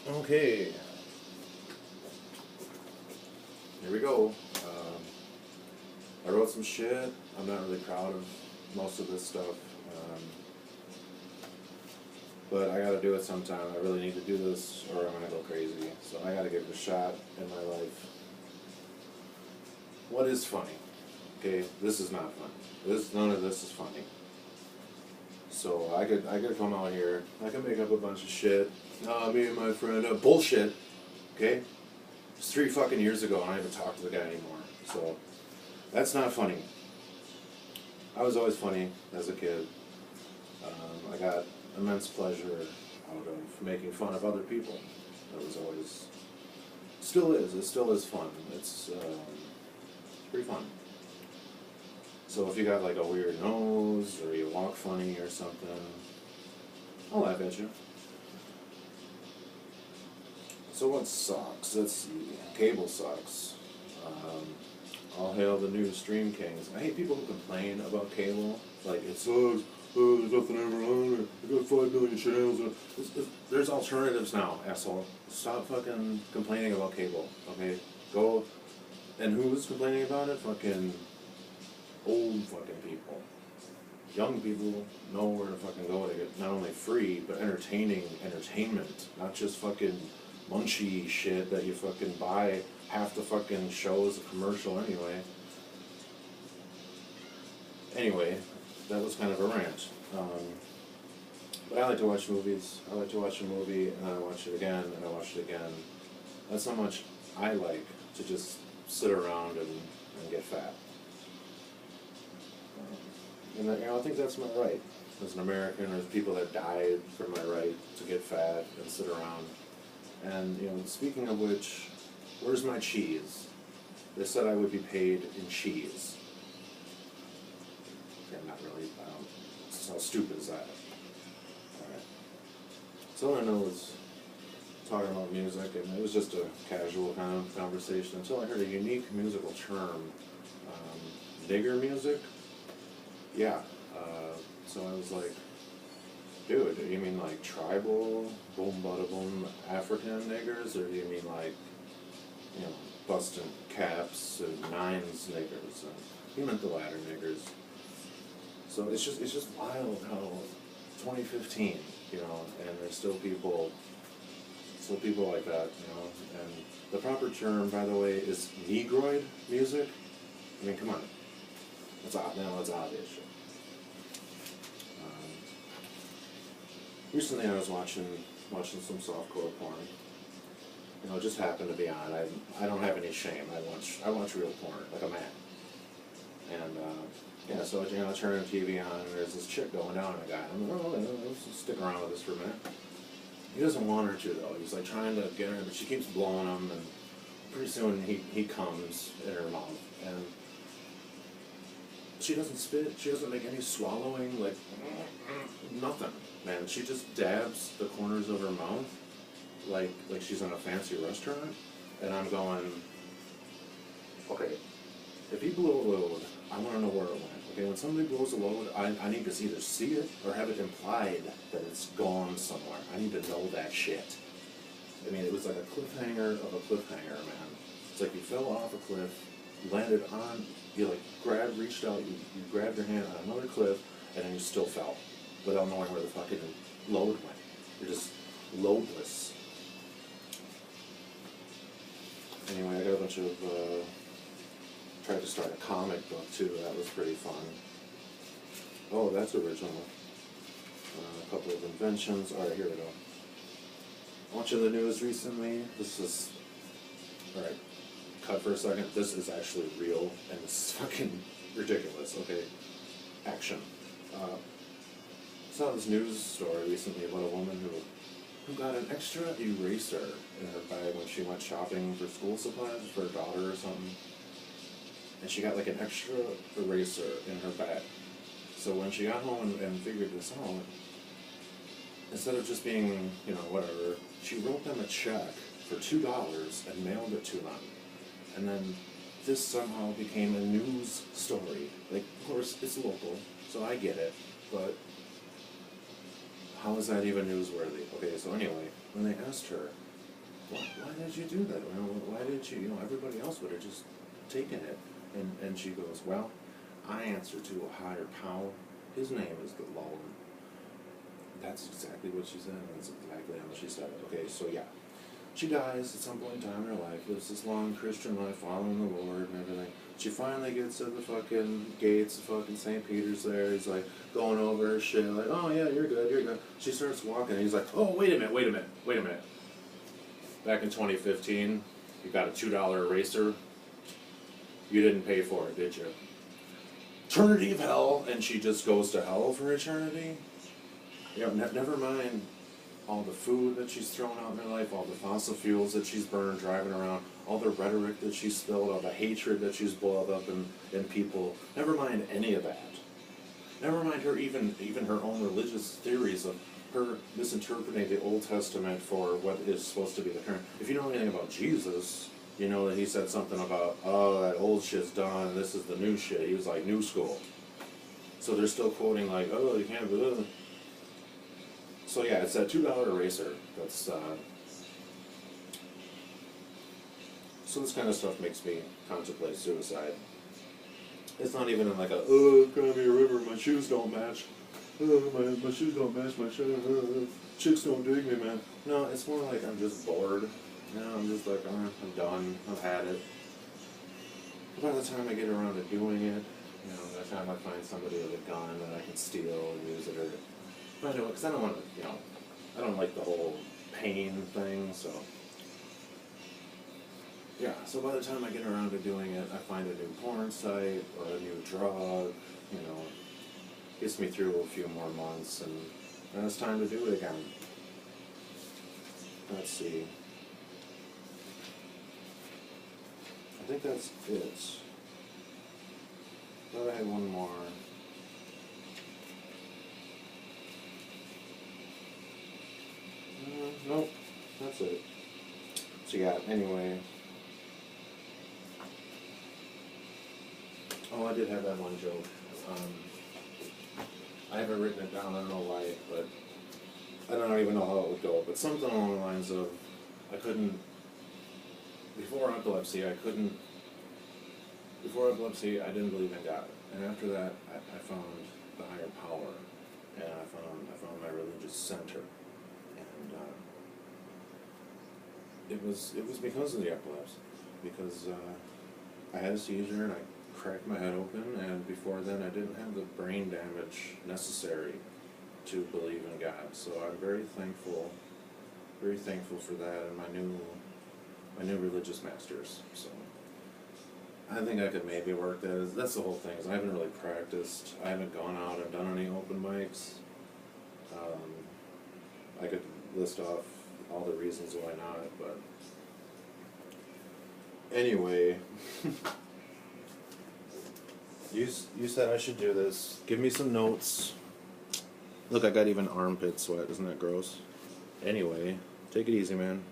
Okay, here we go. I wrote some shit. I'm not really proud of most of this stuff, but I gotta do it sometime. I really need to do this or I'm gonna go crazy. So I gotta give it a shot in my life. What is funny? Okay, this is not funny. None of this is funny. So I could come out here. I could make up a bunch of shit. Me and my friend, bullshit. Okay, it's 3 fucking years ago, and I haven't talked to the guy anymore. So that's not funny. I was always funny as a kid. I got immense pleasure out of making fun of other people. That was always, still is. It still is fun. It's pretty fun. So if you got like a weird nose or you walk funny or something, I'll laugh at you. So what sucks? Let's see. Cable sucks. All hail the new stream kings. I hate people who complain about cable. Like, it sucks. Oh, there's nothing ever on there. I got 5 million channels. There's alternatives now, asshole. Stop fucking complaining about cable, okay? Go. And who's complaining about it? Fucking old fucking people. Young people know where to fucking go to get not only free, but entertaining entertainment. Not just fucking munchy shit that you fucking buy. Half the fucking show is a commercial anyway. Anyway, that was kind of a rant. But I like to watch movies. I like to watch a movie and then I watch it again and I watch it again. That's how much I like to just sit around and get fat. And I think that's my right. As an American, there's people that died for my right to get fat and sit around. And speaking of which, where's my cheese? They said I would be paid in cheese. Okay, not really. How stupid is that? Alright. So all I know is talking about music, and it was just a casual kind of conversation until I heard a unique musical term. Nigger music? Yeah. So I was like, dude, do you mean like tribal, boom bada boom, African niggers, or do you mean like, busting caps and nines niggers? And he meant the latter niggers. So it's just wild how 2015, and there's still people like that, and the proper term, by the way, is Negroid music. I mean, come on. That's obvious shit. Recently I was watching some softcore porn. It just happened to be on. I don't have any shame. I watch real porn, like a man. And so I turn the TV on and there's this chick going down on a guy. I'm like, let's stick around with this for a minute. He doesn't want her to though. He's like trying to get her, but she keeps blowing him, and pretty soon he comes in her mouth, and she doesn't spit. She doesn't make any swallowing, like nothing, man. She just dabs the corners of her mouth, like she's in a fancy restaurant, and I'm going, okay, if he blew a load, I want to know where it went. Okay, when somebody blows a load, I need to either see it or have it implied that it's gone somewhere. I need to know that shit. I mean, it was like a cliffhanger of a cliffhanger, man. It's like you fell off a cliff, landed on, you reached out, you grabbed your hand on another cliff, and then you still fell without knowing where the fucking load went. You're just loadless. Anyway, I got a bunch of, tried to start a comic book too, that was pretty fun. Oh, that's original. A couple of inventions. Alright, here we go. Watching the news recently, alright, cut for a second. This is actually real, and it's fucking ridiculous. Okay, action. Saw this news story recently about a woman who got an extra eraser in her bag when she went shopping for school supplies for her daughter or something. And she got like an extra eraser in her bag. So when she got home and figured this out, instead of just being, whatever, she wrote them a check for $2 and mailed it to them. And then this somehow became a news story. Like, of course, it's local, so I get it, but how is that even newsworthy? Okay, so anyway, when they asked her, why did you do that? Why did you, everybody else would have just taken it. And she goes, well, I answer to a higher power. His name is the Lord. That's exactly what she said. That's exactly how she said it. Okay, so yeah. She dies at some point in time in her life, lives this long Christian life, following the Lord and everything. She finally gets to the fucking gates of fucking St. Peter's there. He's like going over her shit, like, oh yeah, you're good, you're good. She starts walking and he's like, oh, wait a minute. Back in 2015, you got a $2 eraser. You didn't pay for it, did you? Eternity of hell, and she just goes to hell for eternity? Never mind all the food that she's thrown out in her life, all the fossil fuels that she's burned driving around, all the rhetoric that she's spilled, all the hatred that she's boiled up in people. Never mind any of that. Never mind her even her own religious theories of her misinterpreting the Old Testament for what is supposed to be the current. If you know anything about Jesus, you know that he said something about, oh, that old shit's done, this is the new shit. He was like, new school. So they're still quoting like, oh, you can't do it. So yeah, it's that $2 eraser. That's so this kind of stuff makes me contemplate suicide. It's not even in like a, oh, cry me a river, my shoes don't match. Oh, my shoes don't match my shoes. Chicks don't dig me, man. No, it's more like I'm just bored. I'm just like, I'm done. I've had it. By the time I get around to doing it, by the time I find somebody with a gun that I can steal and use it, but anyway, because I don't want to, I don't like the whole pain thing, so. Yeah, so by the time I get around to doing it, I find a new porn site or a new drug, gets me through a few more months, and then it's time to do it again. Let's see. I think that's it. Thought I had one more. Nope, that's it. So yeah, anyway. Oh, I did have that one joke. I haven't written it down, I don't know why, but I don't even know how it would go, but something along the lines of, before epilepsy, I didn't believe in God. And after that, I found the higher power, and I found my religious center. And it was because of the epilepsy, because I had a seizure and I cracked my head open, and before then I didn't have the brain damage necessary to believe in God. So I'm very thankful for that and my new religious masters. So I think I could maybe work that. That's the whole thing. Is I haven't really practiced. I haven't gone out and done any open mics. I could list off all the reasons why not, but anyway. You said I should do this. Give me some notes. Look, I got even armpit sweat. Isn't that gross? Anyway, take it easy, man.